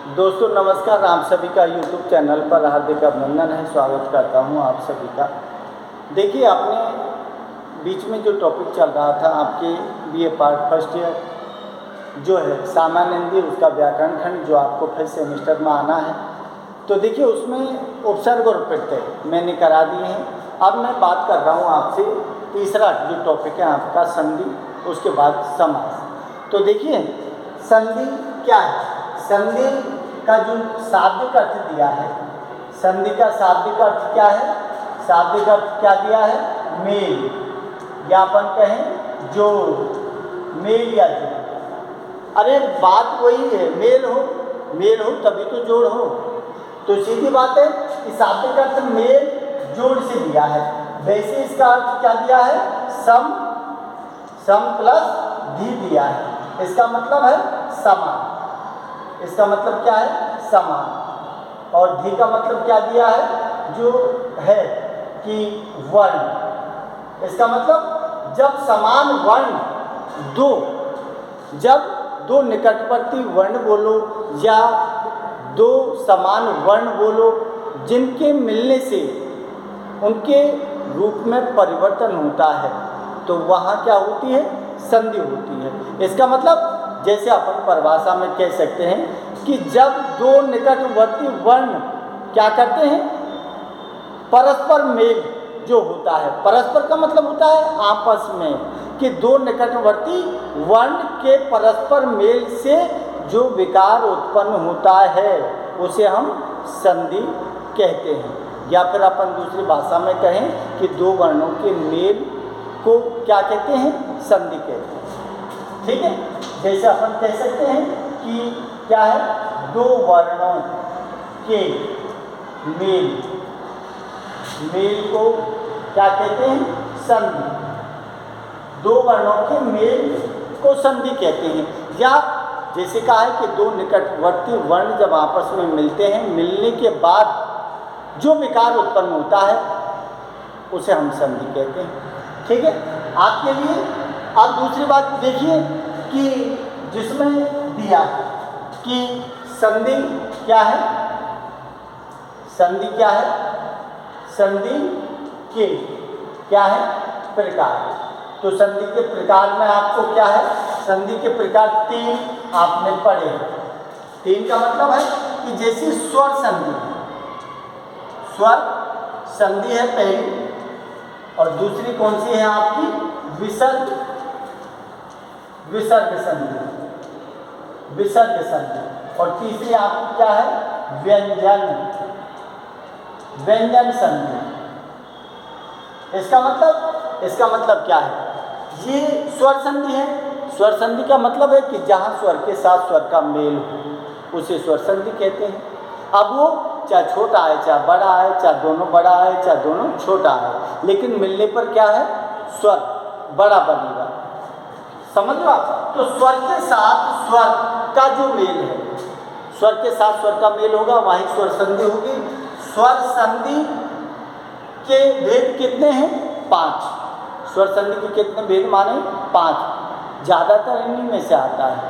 दोस्तों नमस्कार, आप सभी का YouTube चैनल पर हार्दिक अभिनंदन है। स्वागत करता हूं आप सभी का। देखिए, आपने बीच में जो टॉपिक चल रहा था आपके BA पार्ट फर्स्ट ईयर जो है सामान्य हिंदी, उसका व्याकरण खंड जो आपको फिर सेमेस्टर में आना है, तो देखिए उसमें उपसर्ग और प्रत्यय मैंने करा दिए हैं। अब मैं बात कर रहा हूँ आपसे तीसरा जो टॉपिक है आपका संधि, उसके बाद समास। तो देखिए संधि क्या है। संधि का जो शाब्दिक अर्थ दिया है, संधि का शाब्दिक अर्थ क्या है? शाब्दिक अर्थ क्या दिया है? मेल, या अपन कहें जोड़, मेल या जोड़। अरे बात वही है, मेल हो तभी तो जोड़ हो। तो सीधी बात है कि शाब्दिक अर्थ मेल जोड़ से दिया है। वैसे इसका अर्थ क्या दिया है? सम प्लस धी दिया है। इसका मतलब है समान। इसका मतलब क्या है? समान। और धी का मतलब क्या दिया है? जो है कि वर्ण। इसका मतलब जब समान वर्ण जब दो निकटवर्ती वर्ण बोलो या दो समान वर्ण बोलो, जिनके मिलने से उनके रूप में परिवर्तन होता है, तो वहाँ क्या होती है? संधि होती है। इसका मतलब जैसे अपन परिभाषा में कह सकते हैं कि जब दो निकटवर्ती वर्ण क्या करते हैं? परस्पर मेल जो होता है। परस्पर का मतलब होता है आपस में, कि दो निकटवर्ती वर्ण के परस्पर मेल से जो विकार उत्पन्न होता है उसे हम संधि कहते हैं। या फिर अपन दूसरी भाषा में कहें कि दो वर्णों के मेल को क्या कहते हैं? संधि कहते हैं। ठीक है, जैसे अपन कह सकते हैं कि क्या है? दो वर्णों के मेल को क्या कहते हैं? संधि। दो वर्णों के मेल को संधि कहते हैं। या जैसे कहा है कि दो निकटवर्ती वर्ण जब आपस में मिलते हैं, मिलने के बाद जो विकार उत्पन्न होता है उसे हम संधि कहते हैं। ठीक है, आपके लिए। अब दूसरी बात देखिए कि जिसमें दिया कि संधि क्या है? संधि क्या है? संधि के क्या है? प्रकार। तो संधि के प्रकार में आपको क्या है? संधि के प्रकार तीन आपने पढ़े। तीन का मतलब है कि जैसे स्वर संधि, स्वर संधि है पहली, और दूसरी कौन सी है आपकी? विसर्ग संधि। और तीसरी आपकी क्या है? व्यंजन संधि। इसका मतलब क्या है? ये स्वर संधि है। स्वर संधि का मतलब है कि जहाँ स्वर के साथ स्वर का मेल हो उसे स्वर संधि कहते हैं। अब वो चाहे छोटा है, चाहे बड़ा है, चाहे दोनों बड़ा है, चाहे दोनों छोटा है, लेकिन मिलने पर क्या है? स्वर बड़ा बनेगा। समझ लो आप। तो स्वर के साथ स्वर का जो मेल है, स्वर के साथ स्वर का मेल होगा, वहीं स्वर संधि होगी। स्वर संधि के भेद कितने हैं? 5। स्वर संधि के कितने भेद माने? 5। ज़्यादातर इन्हीं में से आता है।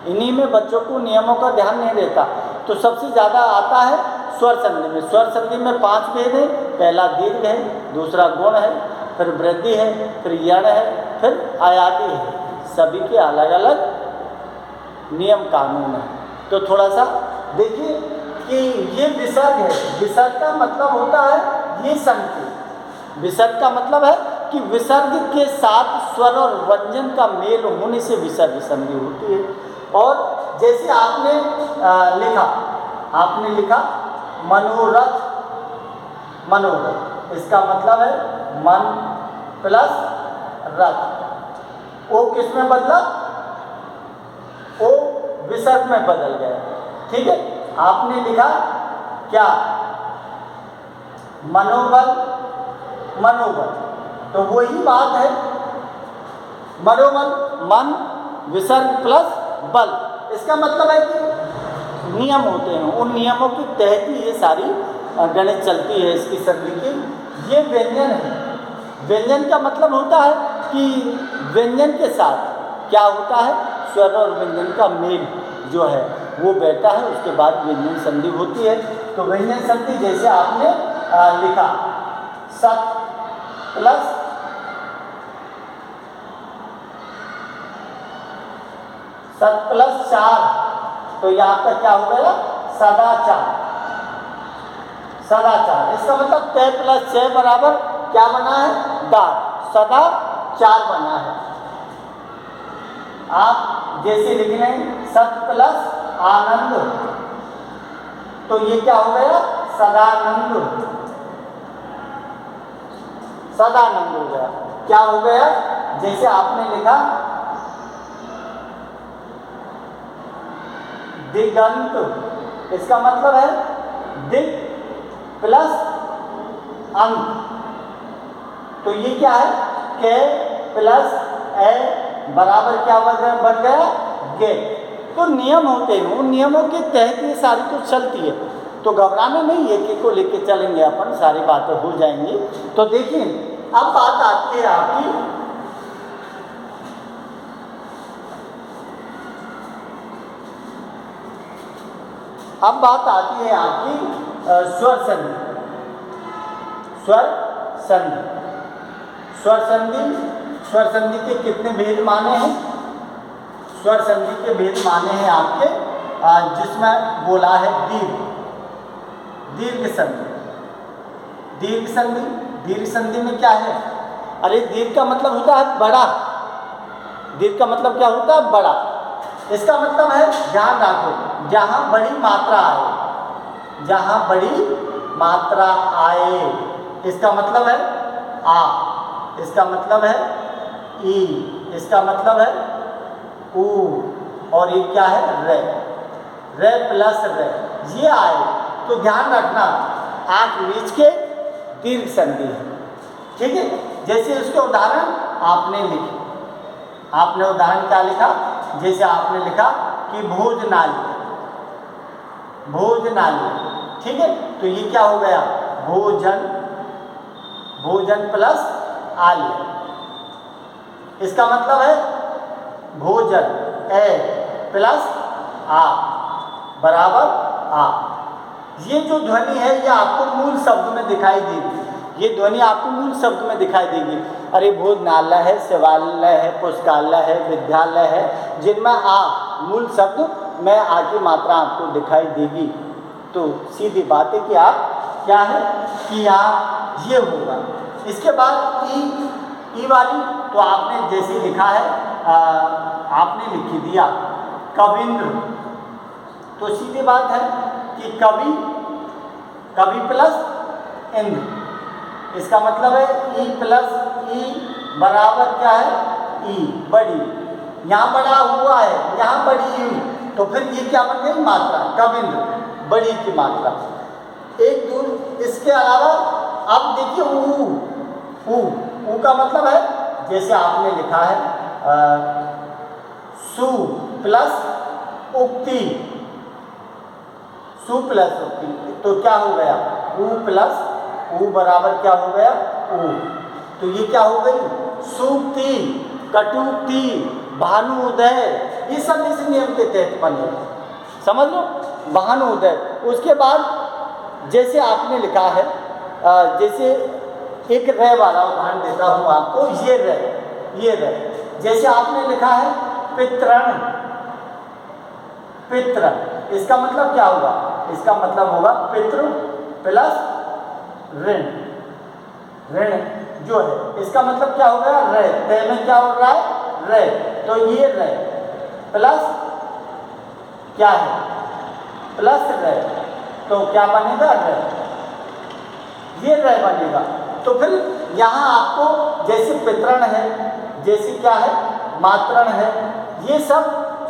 इन्हीं में बच्चों को नियमों का ध्यान नहीं रहता, तो सबसे ज़्यादा आता है स्वर संधि में। स्वर संधि में 5 भेद है। पहला दीर्घ है, दूसरा गुण है, फिर वृद्धि है, फिर यण है, फिर आयाति है। सभी के अलग अलग नियम कानून है। तो थोड़ा सा देखिए कि ये विसर्ग है। विसर्ग का मतलब होता है ये संधि। विसर्ग का मतलब है कि विसर्ग के साथ स्वर और व्यंजन का मेल होने से विसर्ग संधि होती है। और जैसे आपने लिखा मनोरथ। इसका मतलब है मन प्लस रथ। ओ किस में बदला? ओ विसर्ग में बदल गया। ठीक है, आपने लिखा क्या? मनोबल। तो वही बात है। मनोबल, मन विसर्ग प्लस बल। इसका मतलब है कि नियम होते हैं, उन नियमों के तहत ही ये सारी गणित चलती है इसकी संधि की। ये व्यंजन है। व्यंजन का मतलब होता है कि व्यंजन के साथ क्या होता है? स्वर और व्यंजन का मेल जो है वो बैठा है, उसके बाद व्यंजन संधि होती है। तो व्यंजन संधि जैसे आपने लिखा सत प्लस सत प्लस 4, तो यहाँ पर क्या हो गया सदाचार, सदाचार। इसका मतलब 6 प्लस 6 बराबर क्या बना है दार, सदाचार बना है। आप जैसे लिख लें सत प्लस आनंद, तो ये क्या हो गया सदानंद, सदानंद हो गया। क्या हो गया जैसे आपने लिखा दिगंत, इसका मतलब है दिग प्लस अंक, तो ये क्या है के प्लस ए बराबर क्या बन गया गे। तो नियम होते हैं, उन नियमों के तहत ये सारी कुछ चलती है, तो घबराना नहीं, एक को लेके चलेंगे अपन, सारी बातें हो जाएंगी। तो देखिए अब बात आती है आपकी स्वर संधि। स्वर संधि, स्वर संधि, स्वर संधि के कितने भेद माने हैं? स्वर संधि के भेद माने हैं आपके, जिसमें बोला है दीर्घ, दीर्घ संधि, दीर्घ संधि। दीर्घ संधि में क्या है? अरे दीर्घ का मतलब होता है बड़ा, दीर्घ का मतलब क्या होता है बड़ा। इसका मतलब है ध्यान रखो जहां बड़ी मात्रा आए, जहां बड़ी मात्रा आए, इसका मतलब है आ, इसका मतलब है ई, इसका मतलब है ऊ, और ये क्या है रे, रे प्लस रे, ये आए तो ध्यान रखना आंख नीच के दीर्घ संधि है, ठीक है। जैसे उसके उदाहरण आपने लिखे, आपने उदाहरण क्या लिखा? जैसे आपने लिखा कि भोजनालय, भोजनालय, ठीक है। तो ये क्या हो गया भोजन, भोजन प्लस आलय, इसका मतलब है भोजन ए प्लस आ बराबर आ। ये जो ध्वनि है ये आपको मूल शब्द में दिखाई देगी, ये ध्वनि आपको मूल शब्द में दिखाई देगी। अरे भोजनालय है, शिवालय है, पुस्तकालय है, विद्यालय है, जिनमें आ मूल शब्द में आ की मात्रा आपको दिखाई देगी। तो सीधी बात है कि आप क्या है कि यहाँ ये होगा। इसके बाद ई वाली, तो आपने जैसे लिखा है आपने लिख दिया कविंद्र, तो सीधी बात है कि कवि, कवि प्लस इंद्र, इसका मतलब है ई प्लस ई बराबर क्या है ई, बड़ी, यहाँ बड़ा हुआ है, यहाँ बड़ी हुई, तो फिर ये क्या बन गई मात्रा कविंद्र, बड़ी की मात्रा। एक दूर इसके अलावा अब देखिए ऊ का मतलब है जैसे आपने लिखा है सु प्लस उक्ति, सु प्लस उक्ति, तो क्या हो गया ऊ प्लस ऊ बराबर क्या हो गया ऊ, तो ये क्या हो गई सूक्ति, कटुक्ति, भानुदय, ये सब इस नियम के तहत बने, समझ लो भानुदय। उसके बाद जैसे आपने लिखा है जैसे एक रे वाला उदाहरण देता हूँ आपको, ये रे, जैसे आपने लिखा है पितृण, पितृ, इसका मतलब क्या होगा? इसका मतलब होगा पितृ प्लस ऋण, ऋण जो है इसका मतलब क्या हो गया रे, ते में क्या हो रहा है रे, तो ये रे प्लस क्या है प्लस रे, तो क्या बनेगा रे, ये रे बनेगा। तो फिर यहाँ आपको जैसे पितरण है, जैसे क्या है मातरण है, ये सब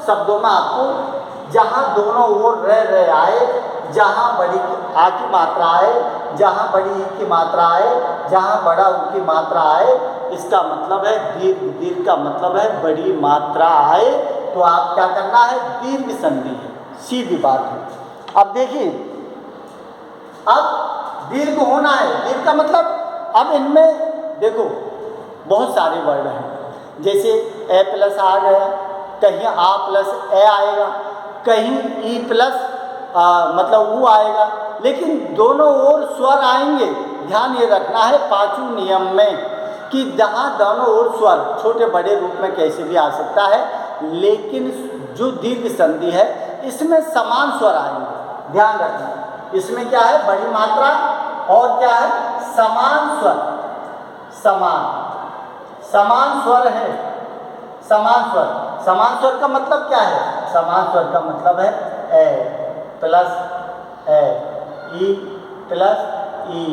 शब्दों में आपको जहाँ दोनों ओर रे आए, जहाँ बड़ी आ की मात्रा आए, जहाँ बड़ी ई की मात्रा आए, जहाँ बड़ा ऊ की मात्रा आए, इसका मतलब है दीर्घ, दीर्घ का मतलब है बड़ी मात्रा आए, तो आप क्या करना है दीर्घ संधि है, सीधी बात है। अब देखिए अब दीर्घ होना है, दीर्घ का मतलब अब इनमें देखो बहुत सारे वर्ड हैं, जैसे ए प्लस आ गया, कहीं आ प्लस ए आएगा, कहीं ई प्लस मतलब ऊ आएगा, लेकिन दोनों ओर स्वर आएंगे। ध्यान ये रखना है पांचों नियम में कि जहाँ दोनों ओर स्वर छोटे बड़े रूप में कैसे भी आ सकता है, लेकिन जो दीर्घ संधि है इसमें समान स्वर आएंगे। ध्यान रखना, इसमें क्या है, बड़ी मात्रा और क्या है, समान स्वर। समान स्वर है, समान स्वर। समान स्वर का मतलब क्या है, समान स्वर का मतलब है ए प्लस ए, ई प्लस ई,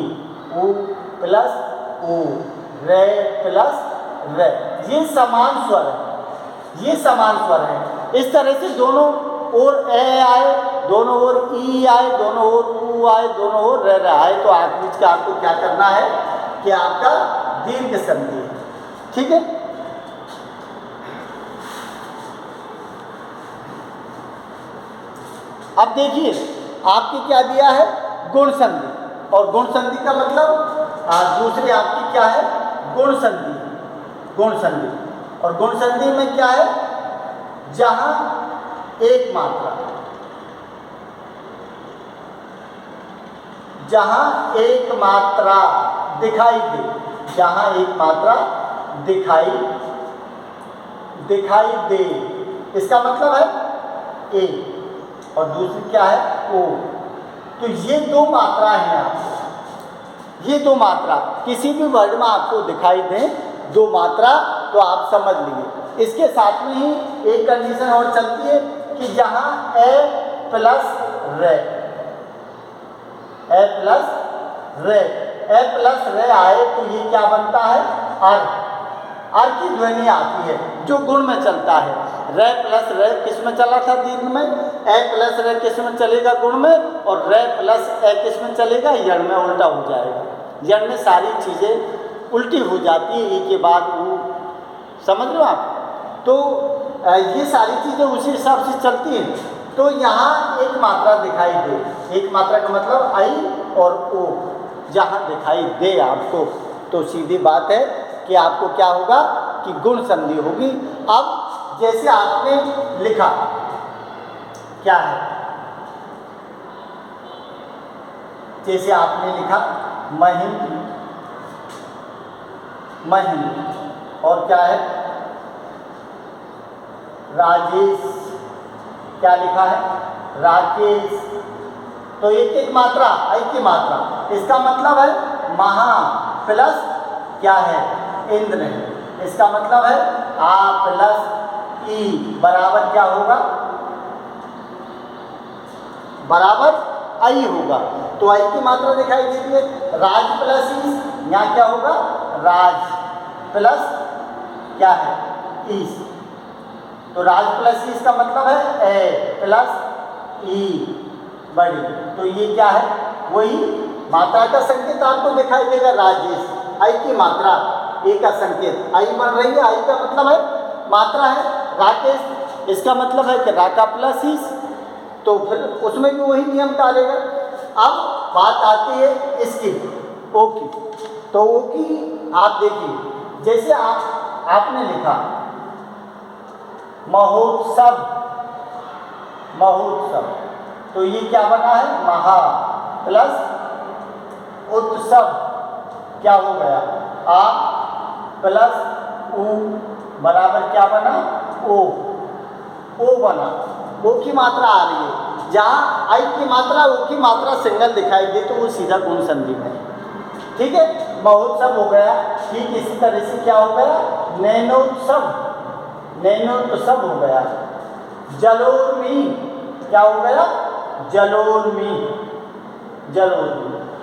ऊ प्लस ऊ, रे प्लस रे। ये समान स्वर है, ये समान स्वर है। इस तरह से दोनों ओर ए आए, दोनों ओर ई आए, दोनों ओर ऊ आए, दोनों ओर रे आए, तो बीच का आपको क्या करना है कि आपका दीर्घ संधि है। ठीक है। अब देखिए आपकी क्या दिया है, गुण संधि, और गुण संधि का मतलब दूसरी आपकी क्या है, गुण संधि। गुण संधि, और गुण संधि में क्या है, जहां एक मात्रा, जहां एक मात्रा दिखाई दे, जहां एक मात्रा दिखाई दे, इसका मतलब है ए, और दूसरी क्या है, ओ। तो ये दो मात्रा है आपको, ये दो मात्रा किसी भी वर्ड में आपको दिखाई दें, दो मात्रा, तो आप समझ लीजिए। इसके साथ में ही एक कंडीशन और चलती है कि जहां ए प्लस रे, ए प्लस रे आए तो ये क्या बनता है, अर की ध्वनि आती है जो गुण में चलता है। रे प्लस रे किस में चला था, दीर्घ में। ए प्लस रे किस में चलेगा, गुण में। और रे प्लस ए किस में चलेगा, यण में। उल्टा हो जाएगा, यण में सारी चीज़ें उल्टी हो जाती है, एक के बाद वो, समझ लो आप। तो ये सारी चीज़ें उसी हिसाब से चलती हैं। तो यहाँ एक मात्रा दिखाई दे, एक मात्रा का मतलब आई और ओ, जहाँ दिखाई दे आपको, तो सीधी बात है कि आपको क्या होगा कि गुण संधि होगी। अब जैसे आपने लिखा, क्या है, जैसे आपने लिखा महिंद्र, और क्या है, राजेश, क्या लिखा है, राकेश। तो एक एक मात्रा, एक ही मात्रा, इसका मतलब है महा प्लस क्या है, इंद्र है। इसका मतलब है आ प्लस ई बराबर क्या होगा, बराबर आई होगा। तो आई की मात्रा दिखाई देती है, राज प्लस ईस, यहाँ क्या होगा, राज प्लस क्या है, ईस। तो राज प्लस ईस का मतलब है ए प्लस ई बड़ी। तो ये क्या है, वही मात्रा का संकेत आपको दिखाई देगा, राजेश, आई की मात्रा, ए का संकेत, आई बन रही है, आई का मतलब है मात्रा है। राकेश, इसका मतलब है कि राका प्लस ईस, तो फिर उसमें भी वही नियम डालेगा। अब बात आती है इसकी, ओ की। तो ओ की आप देखिए, जैसे आपने लिखा महोत्सव, तो ये क्या बना है, महा प्लस उत्सव, क्या हो गया, आ प्लस उ बराबर क्या बना, ओ बना। ओ की मात्रा आ रही है, जहाँ आई की मात्रा, ओ की मात्रा सिंगल दिखाई दे तो वो सीधा गुण संधि में। ठीक है, महोत्सव हो गया। ठीक इसी तरह से क्या हो गया, नैनोत्सव हो गया। जलोर्मी, क्या हो गया,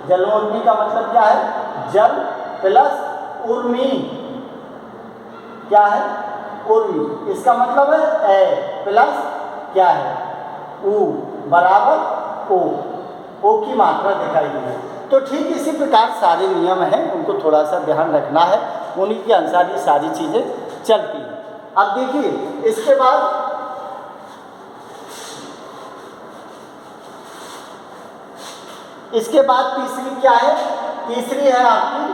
जलोर्मी का मतलब क्या है, जल प्लस उर्मी, क्या है, उर्मी। इसका मतलब है ए प्लस क्या है, ऊ बराबर ओ की मात्रा दिखाई दी है। तो ठीक इसी प्रकार सारे नियम हैं, उनको थोड़ा सा ध्यान रखना है, उन्हीं के अनुसार ये सारी चीज़ें चलती हैं। अब देखिए इसके बाद तीसरी क्या है, तीसरी है आपकी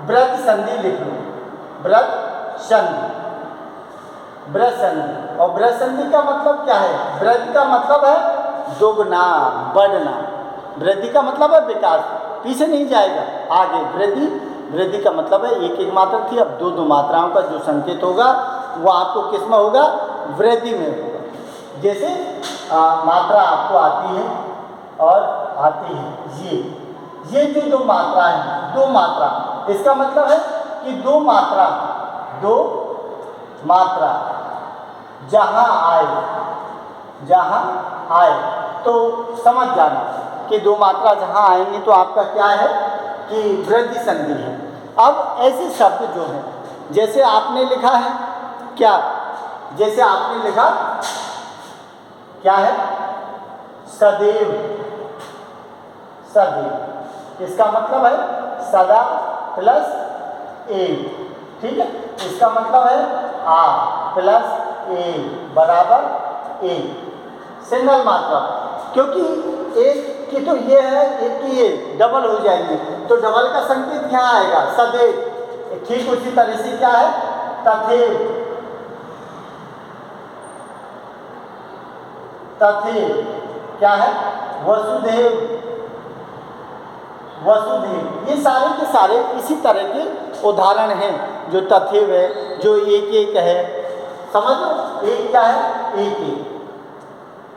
व्रत संधि। लिख लो व्रत संधि, और वृद्धि का मतलब क्या है? वृद्धि का मतलब है दोगुना, बढ़ना। वृद्धि का मतलब है विकास, पीछे नहीं जाएगा, आगे। वृद्धि का मतलब है एक एक मात्रा थी, अब दो दो मात्राओं का जो संकेत होगा वो आपको किस में होगा? वृद्धि में होगा। जैसे मात्रा आपको आती है और आती है, ये जो दो मात्रा है, दो मात्रा, इसका मतलब है कि दो मात्रा जहाँ आए तो समझ जाना कि दो मात्रा जहाँ आएंगे तो आपका क्या है कि वृद्धि संधि है। अब ऐसे शब्द जो हैं, जैसे आपने लिखा है क्या? जैसे आपने लिखा क्या है? सदैव। इसका मतलब है सदा प्लस ए, ठीक है? इसका मतलब है आ प्लस ए बराबर ए, सिंगल मात्रा। क्योंकि एक की तो ये है, एक की ये, डबल हो जाएंगे तो डबल का संकेत क्या आएगा? सदैव। ठीक उसी तरह से क्या है? तथैव। क्या है? वसुधैव। ये सारे के सारे इसी तरह के उदाहरण हैं, जो तथैव है, जो एक है। समझ लो, एक क्या है? एक।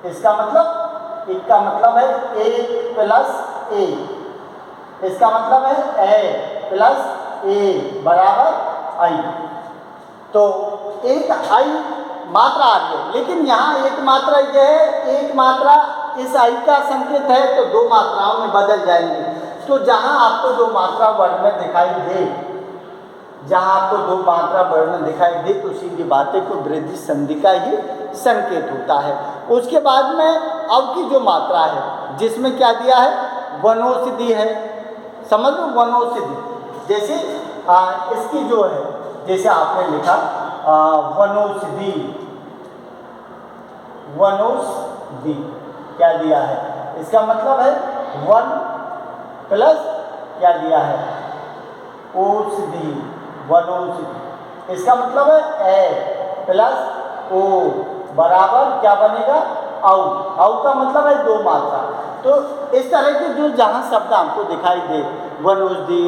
इसका मतलब, एक का मतलब है एक प्लस ए, इसका मतलब है ए प्लस ए बराबर आई। तो एक आई मात्रा आ रही है, लेकिन यहाँ एक मात्रा यह है, एक मात्रा इस आई का संकेत है तो दो मात्राओं में बदल जाएंगे। तो जहाँ आपको दो मात्रा वर्ण दिखाई दे, तो सीधी बातें को वृद्धि संधि का ही संकेत होता है। उसके बाद में अब की जो मात्रा है, जिसमें क्या दिया है? वनौषधि है। समझ लो, वनौषधि। जैसे इसकी जो है, जैसे आपने लिखा वनौषधि, क्या दिया है? इसका मतलब है वन प्लस क्या दिया है? औषधि, वनौषधि। इसका मतलब है ए प्लस ओ बराबर क्या बनेगा? औ का मतलब है दो मात्रा। तो इस तरह के जो जहाँ शब्द आपको दिखाई दे, वनौषधि,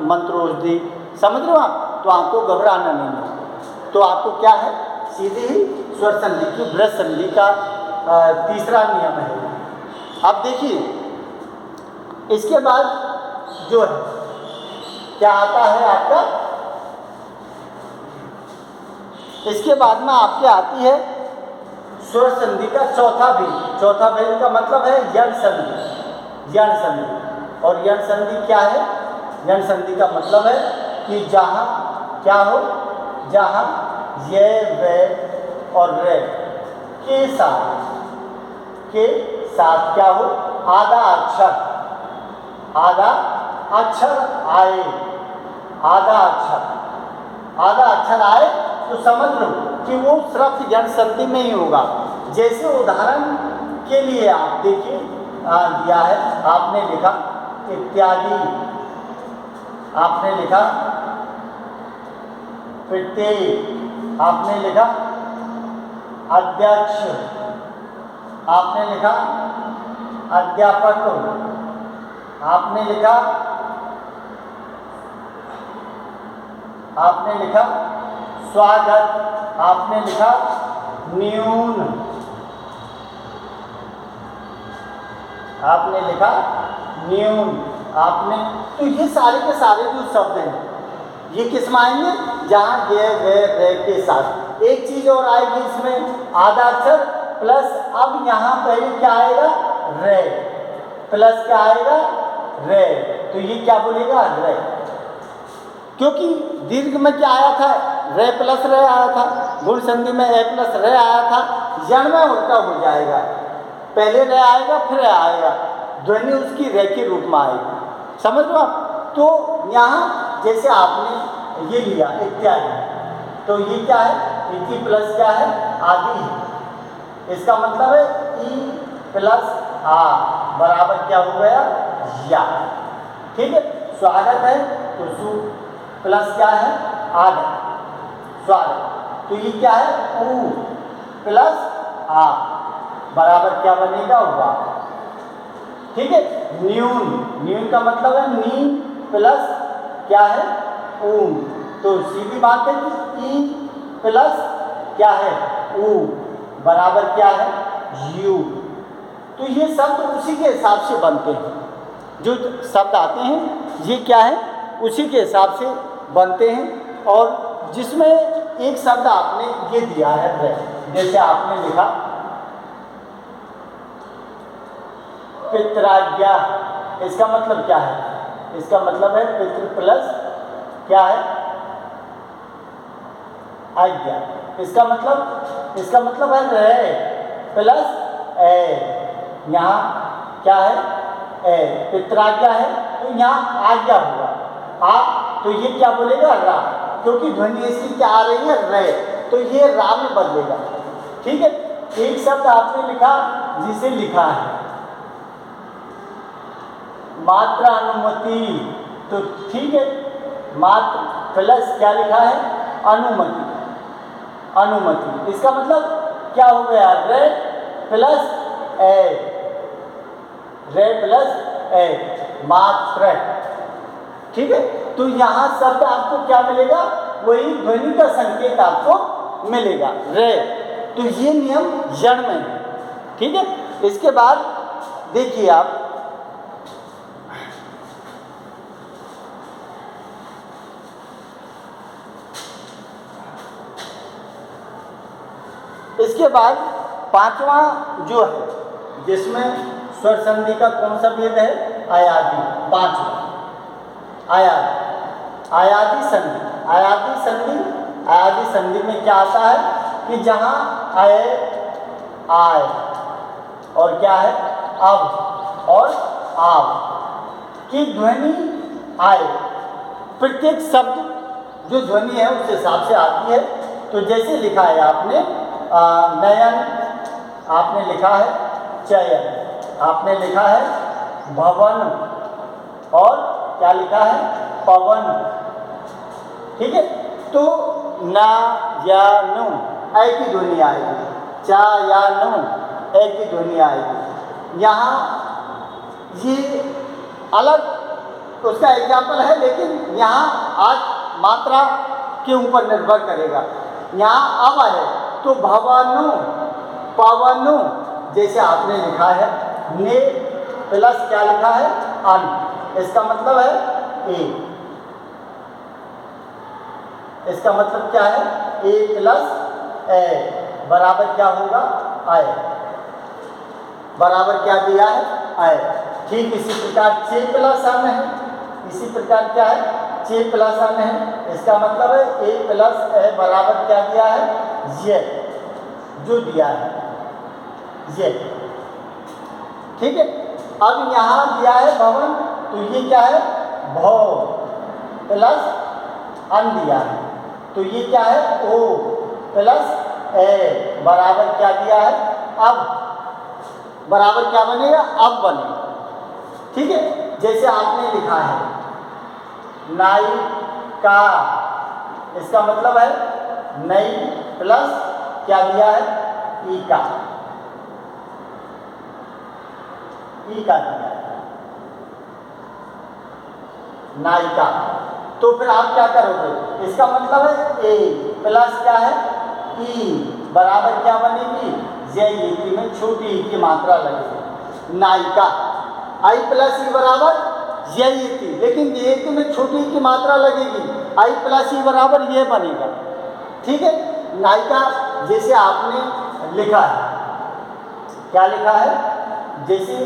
मंत्रौषधि, समझ रहे हो आप? तो आपको घबराना नहीं है। तो आपको क्या है? सीधी ही स्वर संधि की वृद्धि संधि का तीसरा नियम है। अब देखिए, इसके बाद जो है क्या आता है आपका? इसके बाद में आपके आती है स्वर संधि का चौथा भेद का मतलब है यण संधि। और यण संधि क्या है? यण संधि का मतलब है कि जहाँ क्या हो? जहाँ ये, वे और रे के साथ क्या हो? आधा अक्षर आए, आधा अक्षर आए तो समझ लो कि वो सिर्फ यण संधि में ही होगा। जैसे उदाहरण के लिए आप देखिए, दिया है, आपने लिखा इत्यादि, आपने लिखा प्रत्येक, आपने लिखा अध्यक्ष, आपने लिखा अध्यापक, आपने लिखा स्वागत, आपने लिखा न्यून, तो ये सारे के सारे जो शब्द हैं ये किस में आएंगे? जहाँ ये, वे, रे के साथ। एक चीज और आएगी इसमें, आधा अक्षर प्लस, अब यहाँ पहले क्या आएगा? रे प्लस क्या आएगा? रे। तो ये क्या बोलेगा? रे। क्योंकि दीर्घ में क्या आया था? रे प्लस रे आया था। गुण संधि में ए प्लस रे आया था। यण में उल्टा हो जाएगा, पहले रे आएगा फिर रे आएगा, ध्वनि उसकी रे के रूप में आएगी। समझ लो आप? तो यहाँ जैसे आपने ये लिया इत्यादि, तो ये क्या है? इति प्लस क्या है? आदि है। इसका मतलब है ई प्लस आ बराबर क्या हो गया? या। ठीक है? स्वागत है तो सु प्लस क्या है? आद, स्वागत। तो ये क्या है? ऊ, प्लस आ बराबर क्या बनेगा, वा। ठीक है, न्यून, न्यून का मतलब है नी प्लस क्या है, ऊन। तो सीधी बात है कि ई प्लस क्या है, ऊ बराबर क्या है, यू। तो ये शब्द उसी के हिसाब से बनते हैं, जो शब्द आते हैं ये क्या है, उसी के हिसाब से बनते हैं। और जिसमें एक शब्द आपने ये दिया है रे, जैसे आपने लिखा पित्राज्ञा, इसका मतलब क्या है, इसका मतलब है पितृ प्लस क्या है, आज्ञा। इसका मतलब है रे प्लस ए, यहाँ क्या है, ए पित्राज्ञा है तो यहाँ आज्ञा हुआ, आप तो ये क्या बोलेगा, रा, क्योंकि ध्वनि इसकी क्या आ रही है, रे, तो ये रा में बदलेगा। ठीक है, एक शब्द आपने लिखा जिसे लिखा है मात्रा अनुमति, तो ठीक है, मात्र प्लस क्या लिखा है, अनुमति, अनुमति। इसका मतलब क्या हो गया, रे प्लस ए, रे प्लस ए, मात्र। ठीक है, तो यहाँ शब्द आपको क्या मिलेगा, वही ध्वनि का संकेत आपको मिलेगा, रे। तो ये नियम जड़ में है। ठीक है, इसके बाद देखिए आप, इसके बाद पांचवा जो है, जिसमें स्वर संधि का कौन सा भेद है, आयादी। पांचवा आयादी संधि। आयादी संधि में क्या आता है कि जहां आए, आए और क्या है, अब और आप की ध्वनि आए, प्रत्येक शब्द जो ध्वनि है उस हिसाब से आती है। तो जैसे लिखा है आपने नयन, आपने लिखा है चयन, आपने लिखा है भवन और क्या लिखा है, पवन। ठीक है, तो ना या नु ऐ की ध्वनि आएगी, चा या नु ऐ की ध्वनि आएगी। यहाँ ये अलग उसका एग्जाम्पल है, लेकिन यहाँ आज मात्रा के ऊपर निर्भर करेगा। यहाँ अब है तो भवनु, पवनु, जैसे आपने लिखा है ने प्लस क्या लिखा है, अन, इसका मतलब है ए, इसका मतलब क्या है, ए प्लस ए बराबर क्या होगा, आए, बराबर क्या दिया है, आए। ठीक इसी प्रकार चे प्लस अन है, इसी प्रकार क्या है, चे प्लस अन है, इसका मतलब है ए प्लस ए बराबर क्या दिया है, ये जो दिया है ये। ठीक है, अब यहाँ दिया है भवन, तो ये क्या है, भव प्लस अन दिया है, तो ये क्या है, ओ प्लस ए बराबर क्या दिया है, अब बराबर क्या बनेगा, अब बनेगा। ठीक है, जैसे आपने लिखा है नाई का, इसका मतलब है नई प्लस क्या दिया है, ई का, ई का दिया है, नायिका। तो फिर आप क्या करोगे, इसका मतलब है ए प्लस क्या है, ई बराबर क्या बनेगी, जे ई में छोटी ई की मात्रा लगेगी, नायिका। आई प्लस ई बराबर जे ई, लेकिन जे ई में छोटी ई की मात्रा लगेगी, आई प्लस ई बराबर ये बनेगा। ठीक है, नायिका जैसे आपने लिखा है, क्या लिखा है, जैसे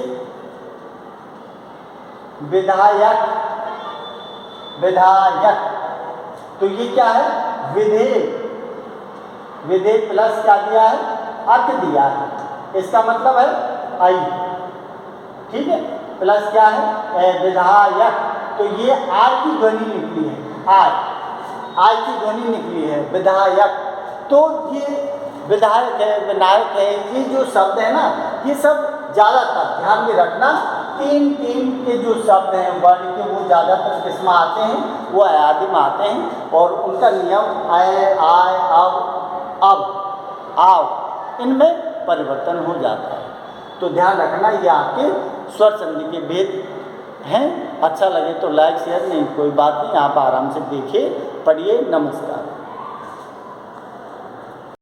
विधायक, विधायक, तो ये क्या है, विधे, विधे प्लस क्या दिया है, अर्थ दिया है, इसका मतलब है आई। ठीक है, प्लस क्या है, विधायक, तो ये आर की ध्वनि निकली है, आर की ध्वनि निकली है, विधायक। तो ये विधायक है, विनायक है, ये जो शब्द है ना, ये सब ज़्यादातर ध्यान में रखना, तीन के जो शब्द हैं वर्ण के, वो ज़्यादातर किसमें आते हैं, वो आयादी में आते हैं। और उनका नियम आए, आए, अब, आओ, इनमें परिवर्तन हो जाता है। तो ध्यान रखना, ये आपके स्वर संधि के भेद हैं। अच्छा लगे तो लाइक शेयर, नहीं कोई बात नहीं, आप आराम से देखिए, पढ़िए। नमस्कार।